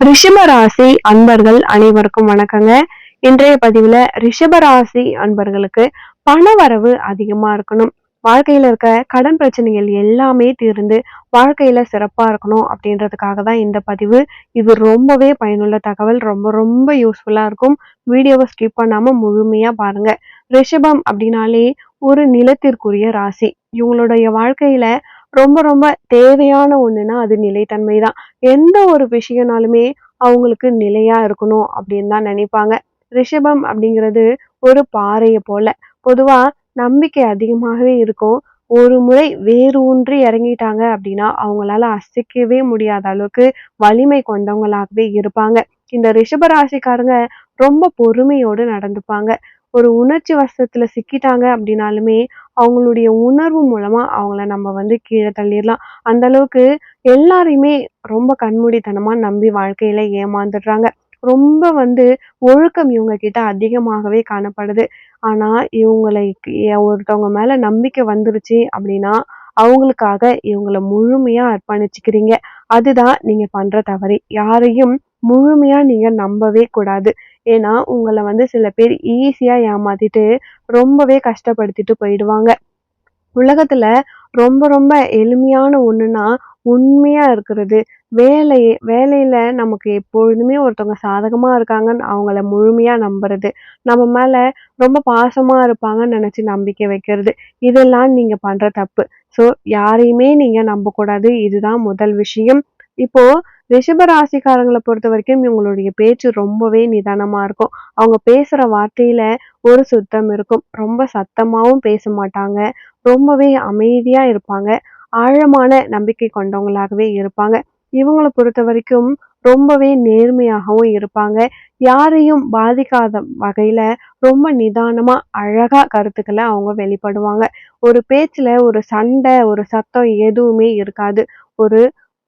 ரிஷபராசி அன்பர்கள் அனைவருக்கும் வணக்கங்க. இன்றைய பதிவுல ரிஷபராசி அன்பர்களுக்கு பணவரவு அதிகமா இருக்கணும். வாழ்க்கையில இருக்க கடன் பிரச்சனைகள் எல்லாமே தீர்ந்து வாழ்க்கையில சிறப்பா இருக்கணும் அப்படின்றதுக்காக தான் இந்த பதிவு. இது ரொம்பவே பயனுள்ள தகவல். ரொம்ப ரொம்ப யூஸ்ஃபுல்லா இருக்கும். வீடியோவை ஸ்கிப் பண்ணாம முழுமையா பாருங்க. ரிஷபம் அப்படின்னாலே ஒரு நிலத்திற்குரிய ராசி. இவங்களுடைய வாழ்க்கையில ரொம்ப ரொம்ப தேவையான ஒண்ணுன்னா அது நிலைத்தன்மை தான். எந்த ஒரு விஷயம்னாலுமே அவங்களுக்கு நிலையா இருக்கணும் அப்படின்னு தான் நினைப்பாங்க. ரிஷபம் அப்படிங்கிறது ஒரு பாறைய போல. பொதுவா நம்பிக்கை அதிகமாகவே இருக்கும். ஒரு முறை வேறு ஊன்றி இறங்கிட்டாங்க அப்படின்னா அவங்களால அசைக்கவே முடியாத அளவுக்கு வலிமை கொண்டவங்களாகவே இருப்பாங்க. இந்த ரிஷப ராசிக்காரங்க ரொம்ப பொறுமையோடு நடந்துப்பாங்க. ஒரு உணர்ச்சி வசத்துல சிக்கிட்டாங்க அப்படின்னாலுமே அவங்களுடைய உணர்வு மூலமா அவங்கள நம்ம கீழ தள்ளிடலாம். அந்த அளவுக்கு எல்லாரையுமே ரொம்ப கண்மூடித்தனமா நம்பி வாழ்க்கையில ஏமாந்துடுறாங்க. ரொம்ப ஒழுக்கம் இவங்க கிட்ட அதிகமாகவே காணப்படுது. ஆனா இவங்களை ஒருத்தவங்க மேல நம்பிக்கை வந்துருச்சு அப்படின்னா அவங்களுக்காக இவங்கள முழுமையா அர்ப்பணிச்சுக்கிறீங்க. அதுதான் நீங்க பண்ற தவறு. யாரையும் முழுமையா நீங்க நம்பவே கூடாது. ஏன்னா உங்கள சில பேர் ஈஸியா ஏமாத்திட்டு ரொம்பவே கஷ்டப்படுத்திட்டு போயிடுவாங்க. உலகத்துல ரொம்ப ரொம்ப எளிமையான ஒண்ணுன்னா உண்மையா இருக்கிறது. வேலையில நமக்கு எப்பொழுதுமே ஒருத்தவங்க சாதகமா இருக்காங்கன்னு அவங்கள முழுமையா நம்புறது. நம்ம மேல ரொம்ப பாசமா இருப்பாங்கன்னு நினைச்சு நம்பிக்கை வைக்கிறது. இதெல்லாம் நீங்க பண்ற தப்பு. ஸோ யாரையுமே நீங்க நம்பக்கூடாது. இதுதான் முதல் விஷயம். இப்போ ரிஷப ராசிக்காரங்கள பொறுத்தவரைக்கும் இவங்களுடைய பேச்சு ரொம்பவே நிதானமா இருக்கும். அவங்க பேசுற வார்த்தையில ஒரு சுத்தம் இருக்கும். ரொம்ப சத்தமாவும் பேச மாட்டாங்க. ரொம்பவே அமைதியா இருப்பாங்க. ஆழமான நம்பிக்கை கொண்டவங்களாகவே இருப்பாங்க. இவங்கள பொறுத்தவரைக்கும் ரொம்பவே நேர்மையாகவும் இருப்பாங்க. யாரையும் பாதிக்காத வகையில ரொம்ப நிதானமா, அழகா கருத்துக்கள அவங்க வெளிப்படுவாங்க. ஒரு பேச்சுல ஒரு சண்டை, ஒரு சத்தம் எதுவுமே இருக்காது. ஒரு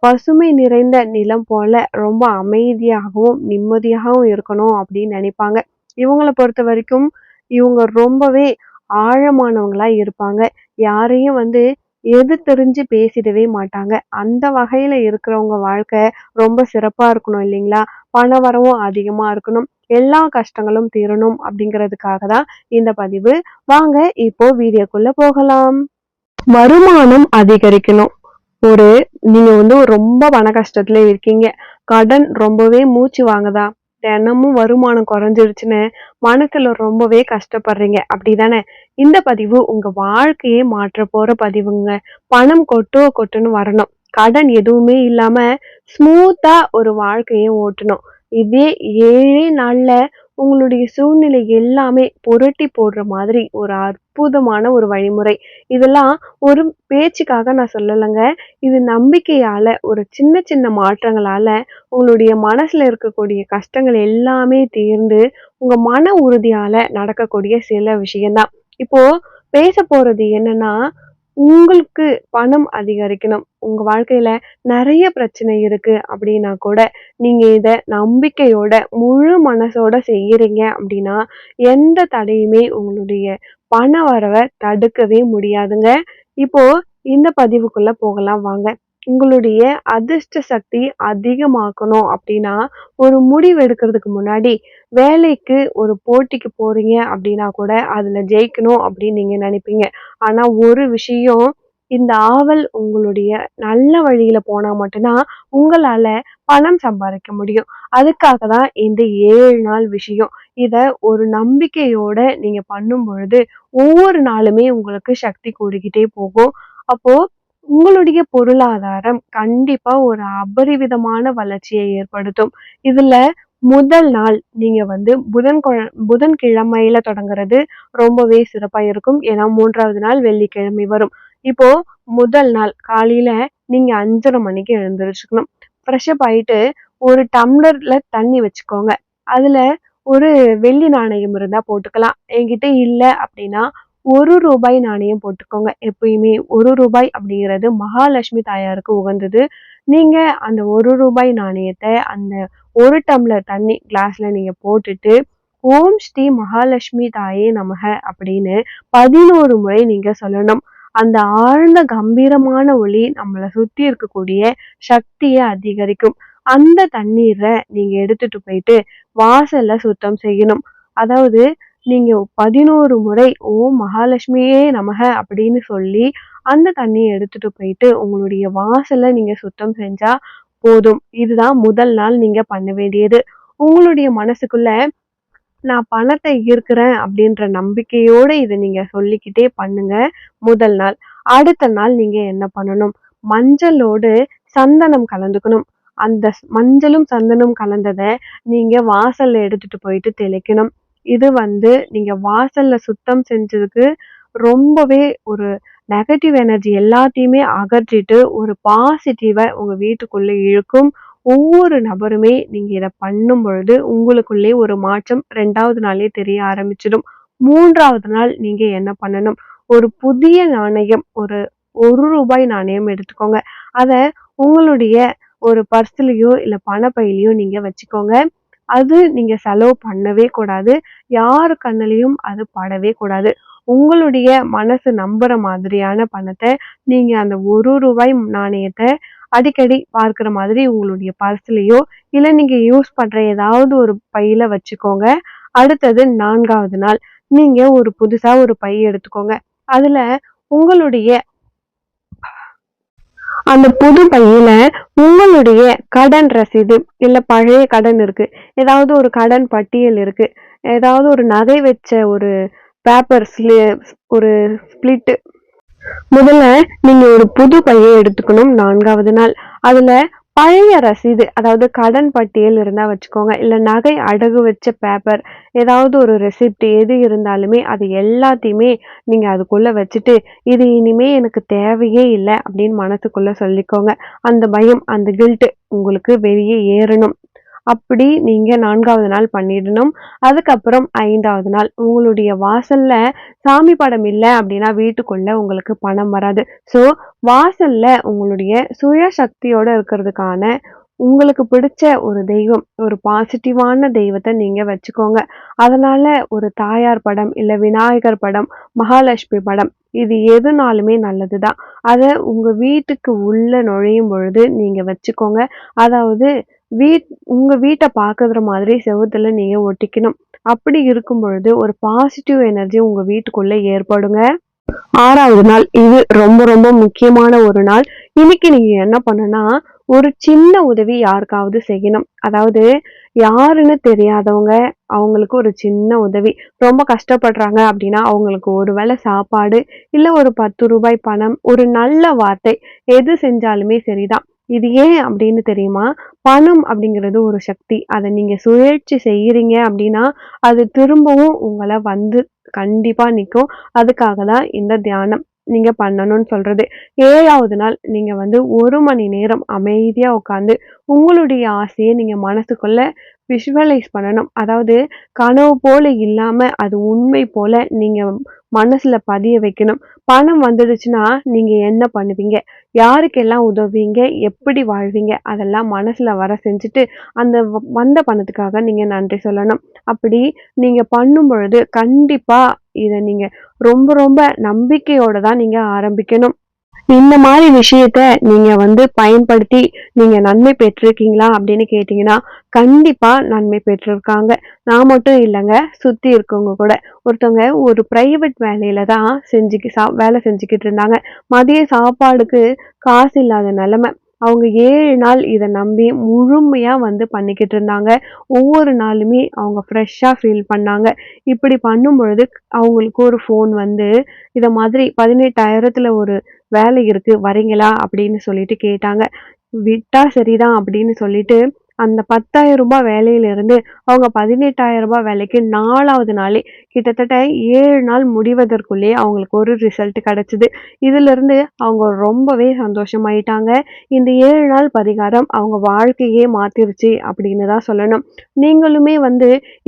பசுமை நிறைந்த நிலம் போல ரொம்ப அமைதியாகவும், நிம்மதியாகவும் இருக்கணும் அப்படின்னு நினைப்பாங்க. இவங்கள பொறுத்தவரைக்கும் இவங்க ரொம்பவே ஆழமானவங்களா இருப்பாங்க. யாரையும் எதிர்த்தெரிஞ்சு பேசிடவே மாட்டாங்க. அந்த வகையில இருக்கிறவங்க வாழ்க்கை ரொம்ப சிறப்பா இருக்கணும் இல்லைங்களா? பணவரவும் அதிகமா இருக்கணும். எல்லா கஷ்டங்களும் தீரணும் அப்படிங்கிறதுக்காக தான் இந்த பதிவு. வாங்க இப்போ வீடியோக்குள்ள போகலாம். வருமானம் அதிகரிக்கணும். ஒரு நீங்க ரொம்ப பண கஷ்டத்துல இருக்கீங்க. கடன் ரொம்பவே மூச்சு வாங்குதா? தினமும் வருமானம் குறைஞ்சிருச்சுன்னு மனசுல ரொம்பவே கஷ்டப்படுறீங்க. அப்படிதானே? இந்த பதிவு உங்க வாழ்க்கையே மாற்ற போற பதிவுங்க. பணம் கொட்டோ கொட்டுன்னு வரணும். கடன் எதுவுமே இல்லாம ஸ்மூத்தா ஒரு வாழ்க்கையை ஓட்டணும். இதே 7 நாள்ல உங்களுடைய சூழ்நிலை எல்லாமே புரட்டி போடுற மாதிரி ஒரு அற்புதமான ஒரு வழிமுறை. இதெல்லாம் ஒரு பேச்சுக்காக நான் சொல்லலைங்க. இது நம்பிக்கையால ஒரு சின்ன சின்ன மாற்றங்களால உங்களுடைய மனசுல இருக்கக்கூடிய கஷ்டங்கள் எல்லாமே தீர்ந்து உங்க மன உறுதியால நடக்கக்கூடிய சில விஷயம்தான். இப்போ பேச போறது என்னன்னா, உங்களுக்கு பணம் அதிகரிக்கணும். உங்க வாழ்க்கையில நிறைய பிரச்சனை இருக்கு அப்படின்னா கூட, நீங்க இத நம்பிக்கையோட, முழு மனசோட செய்யறீங்க அப்படின்னா, எந்த தடையுமே உங்களுடைய பண வரவ தடுக்கவே முடியாதுங்க. இப்போ இந்த பதிவுக்குள்ள போகலாம் வாங்க. உங்களுடைய அதிர்ஷ்ட சக்தி அதிகமாக்கணும் அப்படின்னா, ஒரு முடிவு எடுக்கிறதுக்கு முன்னாடி வேலைக்கு ஒரு போட்டிக்கு போறீங்க அப்படின்னா கூட அதுல ஜெயிக்கணும் அப்படின்னு நீங்க நினைப்பீங்க. ஆனா ஒரு விஷயம், இந்த ஆவல் உங்களுடைய நல்ல வழியில போனா மட்டும்தான் உங்களால பணம் சம்பாதிக்க முடியும். அதுக்காக தான் இந்த 7 நாள் விஷயம். இத ஒரு நம்பிக்கையோட நீங்க பண்ணும் பொழுது ஒவ்வொரு நாளுமே உங்களுக்கு சக்தி கூடிக்கிட்டே போகும். அப்போ உங்களுடைய பொருளாதாரம் கண்டிப்பா ஒரு அபரிவிதமான வளர்ச்சியை ஏற்படுத்தும். இதுல முதல் நாள் நீங்க புதன்கிழமையில தொடங்குறது ரொம்பவே சிறப்பா இருக்கும். ஏன்னா 3வது நாள் வெள்ளிக்கிழமை வரும். இப்போ முதல் நாள் காலையில நீங்க 5:30 மணிக்கு எழுந்திருச்சுக்கணும். ஃப்ரெஷ் அப் ஆயிட்டு ஒரு டம்ளர்ல தண்ணி வச்சுக்கோங்க. அதுல ஒரு வெள்ளி நாணயம் இருந்தா போட்டுக்கலாம். என்கிட்ட இல்ல அப்படின்னா ரூ. 1 நாணயம் போட்டுக்கோங்க. எப்பயுமே ரூ. 1 அப்படிங்கிறது மகாலட்சுமி தாயாருக்கு உகந்தது. நீங்க அந்த ரூ. 1 நாணயத்த அந்த 1 டம்ளர் தண்ணி கிளாஸ்ல நீங்க போட்டுட்டு, ஓம் ஸ்ரீ மகாலட்சுமி தாயே நமக அப்படின்னு 11 முறை நீங்க சொல்லணும். அந்த ஆழ்ந்த கம்பீரமான ஒலி நம்மள சுத்தி இருக்கக்கூடிய சக்தியை அதிகரிக்கும். அந்த தண்ணீர நீங்க எடுத்துட்டு போயிட்டு வாசல்ல சுத்தம் செய்யணும். அதாவது நீங்க 11 முறை ஓம் மகாலட்சுமியே நமக அப்படின்னு சொல்லி அந்த தண்ணிய எடுத்துட்டு போயிட்டு உங்களுடைய வாசல்ல நீங்க சுத்தம் செஞ்சா போதும். இதுதான் முதல் நாள் நீங்க பண்ண வேண்டியது. உங்களுடைய மனசுக்குள்ள நான் பணத்த ஈர்க்கிறேன் அப்படின்ற நம்பிக்கையோட இத நீங்க சொல்லிக்கிட்டே பண்ணுங்க முதல் நாள். அடுத்த நாள் நீங்க என்ன பண்ணணும்? மஞ்சளோடு சந்தனம் கலந்துக்கணும். அந்த மஞ்சளும் சந்தனம் கலந்தத நீங்க வாசல்ல எடுத்துட்டு போயிட்டு தெளிக்கணும். இது நீங்க வாசல்ல சுத்தம் செஞ்சதுக்கு ரொம்பவே ஒரு நெகட்டிவ் எனர்ஜி எல்லாத்தையுமே அகற்றிட்டு ஒரு பாசிட்டிவ உங்க வீட்டுக்குள்ள இழுக்கும். ஒவ்வொரு நபருமே நீங்க இத பண்ணும் பொழுது உங்களுக்குள்ளே ஒரு மாற்றம் 2வது நாளே தெரிய ஆரம்பிச்சிடும். 3வது நாள் நீங்க என்ன பண்ணணும்? ஒரு புதிய நாணயம் ஒரு ரூ. 1 நாணயம் எடுத்துக்கோங்க. அத உங்களுடைய ஒரு பர்ஸ்லயோ இல்ல பணப்பையிலயோ நீங்க வச்சுக்கோங்க. அது நீங்க செலவு பண்ணவே கூடாது. யாரு கண்ணுலயும் அது படவே கூடாது. உங்களுடைய மனசு நம்புற மாதிரியான பணத்த நீங்க அந்த ரூ. 1 நாணயத்த அடிக்கடி பார்க்குற மாதிரி உங்களுடைய பர்ஸ்லயோ, இல்ல நீங்க யூஸ் பண்ற ஏதாவது ஒரு பையில வச்சுக்கோங்க. அடுத்தது 4வது நாள், நீங்க ஒரு புதுசா ஒரு பை எடுத்துக்கோங்க. அதுல உங்களுடைய அந்த புது பையில உங்களுடைய கடன் ரசீது, இல்ல பழைய கடன் இருக்கு. ஏதாவது ஒரு கடன் பட்டியல் இருக்கு. ஏதாவது ஒரு நகை வச்ச ஒரு பேப்பர் ஒரு ஸ்ப்ளிட் முதல்ல நீங்க ஒரு புது பைய எடுத்துக்கணும் 4வது நாள். அதுல பழைய ரசீது, அதாவது கடன் பட்டியல் இருந்தா வச்சுக்கோங்க. இல்ல நகை அடகு வச்ச பேப்பர், ஏதாவது ஒரு ரெசிப்ட் எது இருந்தாலுமே அது எல்லாத்தையுமே நீங்க அதுக்குள்ள வச்சுட்டு, இது இனிமே எனக்கு தேவையே இல்ல அப்படின்னு மனசுக்குள்ள சொல்லிக்கோங்க. அந்த பயம், அந்த கில்ட் உங்களுக்கு வெளியே ஏறணும். அப்படி நீங்க 4வது நாள் பண்ணிடணும். அதுக்கப்புறம் 5வது நாள் உங்களுடைய வாசல்ல சாமி படம் இல்ல அப்படின்னா வீட்டுக்குள்ள உங்களுக்கு பணம் வராது. ஸோ வாசல்ல உங்களுடைய சுய சக்தியோட இருக்கிறதுக்கான உங்களுக்கு பிடிச்ச ஒரு தெய்வம், ஒரு பாசிட்டிவான தெய்வத்த நீங்க வச்சுக்கோங்க. அதனால ஒரு தாயார் படம், இல்ல விநாயகர் படம், மகாலட்சுமி படம் இது எதுனாலுமே நல்லதுதான். அத உங்க வீட்டுக்கு உள்ள நுழையும் பொழுது நீங்க வச்சுக்கோங்க. அதாவது உங்க வீட்ட பாக்குற மாதிரி செவுத்துல நீங்க ஒட்டிக்கணும். அப்படி இருக்கும் பொழுது ஒரு பாசிட்டிவ் எனர்ஜி உங்க வீட்டுக்குள்ள ஏற்படுங்க. 6வது நாள் இது ரொம்ப ரொம்ப முக்கியமான ஒரு நாள். இன்னைக்கு நீங்க என்ன பண்ணணும்னா, ஒரு சின்ன உதவி யாருக்காவது செய்யணும். அதாவது யாருன்னு தெரியாதவங்க, அவங்களுக்கு ஒரு சின்ன உதவி. ரொம்ப கஷ்டப்படுறாங்க அப்படின்னா, அவங்களுக்கு ஒரு வேளை சாப்பாடு, இல்ல ஒரு ரூ. 10 பணம், ஒரு நல்ல வார்த்தை எது செஞ்சாலுமே சரிதான். இது ஏன் அப்படின்னு தெரியுமா? பணம் அப்படிங்கிறது ஒரு சக்தி. அத நீங்க சுழற்சி செய்யறீங்க அப்படின்னா, அது திரும்பவும் உங்கள கண்டிப்பா நிக்கும். அதுக்காக தான் இந்த தியானம் நீங்க பண்ணணும்னு சொல்றது. 7வது நாள் நீங்க 1 மணி நேரம் அமைதியா உட்கார்ந்து உங்களுடைய ஆசைய நீங்க மனசுக்குள்ள விஷுவலைஸ் பண்ணணும். அதாவது கனவு போல இல்லாம அது உண்மை போல நீங்க மனசுல பதிய வைக்கணும். பணம் வந்துடுச்சுன்னா நீங்க என்ன பண்ணுவீங்க? யாருக்கெல்லாம் உதவுவீங்க? எப்படி வாழ்வீங்க? அதெல்லாம் மனசுல வர செஞ்சுட்டு, அந்த வந்த பணத்துக்காக நீங்க நன்றி சொல்லணும். அப்படி நீங்க பண்ணும் பொழுது கண்டிப்பா இத நீங்க ரொம்ப ரொம்ப நம்பிக்கையோட தான் நீங்க ஆரம்பிக்கணும். இந்த மாரி விஷயத்த நீங்க பயன்படுத்தி நீங்க நன்மை பெற்றிருக்கீங்களா? அப்படின்னு கேட்டீங்கன்னா, கண்டிப்பா நன்மை பெற்றிருக்காங்க. நான் மட்டும் இல்லங்க, சுத்தி இருக்கவங்க கூட. ஒருத்தவங்க ஒரு பிரைவேட் வேலையில தான் வேலை செஞ்சுக்கிட்டு இருந்தாங்க. மதிய சாப்பாடுக்கு காசு இல்லாத நெலைம. அவங்க 7 நாள் இத நம்பி முழுமையா பண்ணிக்கிட்டு இருந்தாங்க. ஒவ்வொரு நாளுமே அவங்க ஃப்ரெஷ்ஷா ஃபீல் பண்ணாங்க. இப்படி பண்ணும்பொழுது அவங்களுக்கு ஒரு ஃபோன் இத மாதிரி 18,000த்துல ஒரு வேலை இருக்கு வரீங்களா? அப்படின்னு சொல்லிட்டு கேட்டாங்க. விட்டா சரிதான் அப்படின்னு சொல்லிட்டு, அந்த ரூ. 10,000 வேலையிலிருந்து அவங்க ரூ. 18,000 வேலைக்கு 4வது நாளே கிட்டத்தட்ட 7 நாள் முடிவதற்குள்ளயே அவங்களுக்கு ஒரு ரிசல்ட் கிடைச்சது. இதிலிருந்து அவங்க ரொம்பவே சந்தோஷமாயிட்டாங்க. இந்த 7 நாள் பரிகாரம் அவங்க வாழ்க்கையே மாத்திருச்சு அப்படின்னு தான் சொல்லணும். நீங்களுமே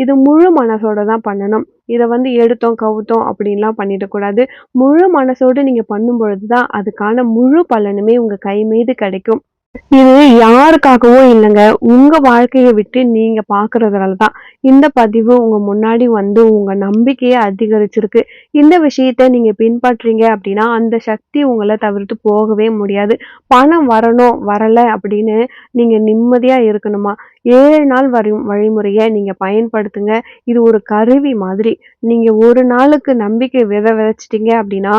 இது முழு மனசோட தான் பண்ணணும். இத எடுத்தோம், கவுத்தோம் அப்படின்லாம் பண்ணிடக்கூடாது. முழு மனசோட நீங்க பண்ணும் பொழுது தான் அதுக்கான முழு பலனுமே உங்க கை மீது கிடைக்கும். இது யாருக்காகவோ இல்லங்க. உங்க வாழ்க்கைய விட்டு நீங்க பார்க்குறதுனால தான். இந்த பதிவு உங்க முன்னாடி வந்து உங்க நம்பிக்கைய அதிகரிச்சிருக்கு. இந்த விஷயத்த நீங்க பின்பற்றீங்க அப்டின்னா, அந்த சக்தி உங்கள தவிர்த்து போகவே முடியாது. பணம் வரணும், வரல அப்படின்னு நீங்க நிம்மதியா இருக்கணுமா, 7 நாள் வழிமுறைய நீங்க பயன்படுத்துங்க. இது ஒரு கருவி மாதிரி. நீங்க ஒரு நாளுக்கு நம்பிக்கை விதைச்சிட்டீங்க அப்டின்னா,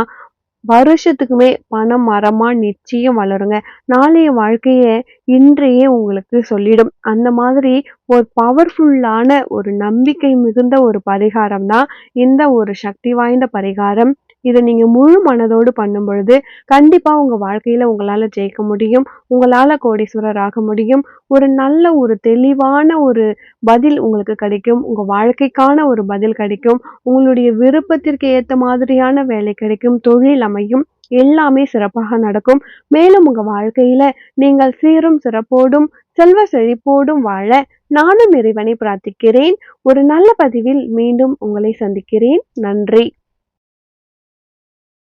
வருஷத்துக்குமே பணம் மரமா நிச்சயம் வளருங்க. நாளைய வாழ்க்கைய இன்றையே உங்களுக்கு சொல்லிடும். அந்த மாதிரி ஒரு பவர்ஃபுல்லான ஒரு நம்பிக்கை மிகுந்த ஒரு பரிகாரம் தான் இந்த ஒரு சக்தி வாய்ந்த பரிகாரம். இத நீங்க முழு மனதோடு பண்ணும் பொழுது, கண்டிப்பா உங்க வாழ்க்கையில உங்களால ஜெயிக்க முடியும். உங்களால கோடீஸ்வரர் ஆக முடியும். ஒரு நல்ல ஒரு தெளிவான ஒரு பதில் உங்களுக்கு கிடைக்கும். உங்க வாழ்க்கைக்கான ஒரு பதில் கிடைக்கும். உங்களுடைய விருப்பத்திற்கு ஏத்த மாதிரியான வேலை கிடைக்கும். தொழில் அமையும். எல்லாமே சிறப்பாக நடக்கும். மேலும் உங்க வாழ்க்கையில நீங்கள் சீரும் சிறப்போடும், செல்வ செழிப்போடும் வாழ நானும் இறைவனை பிரார்த்திக்கிறேன். ஒரு நல்ல பதிவில் மீண்டும் உங்களை சந்திக்கிறேன். நன்றி.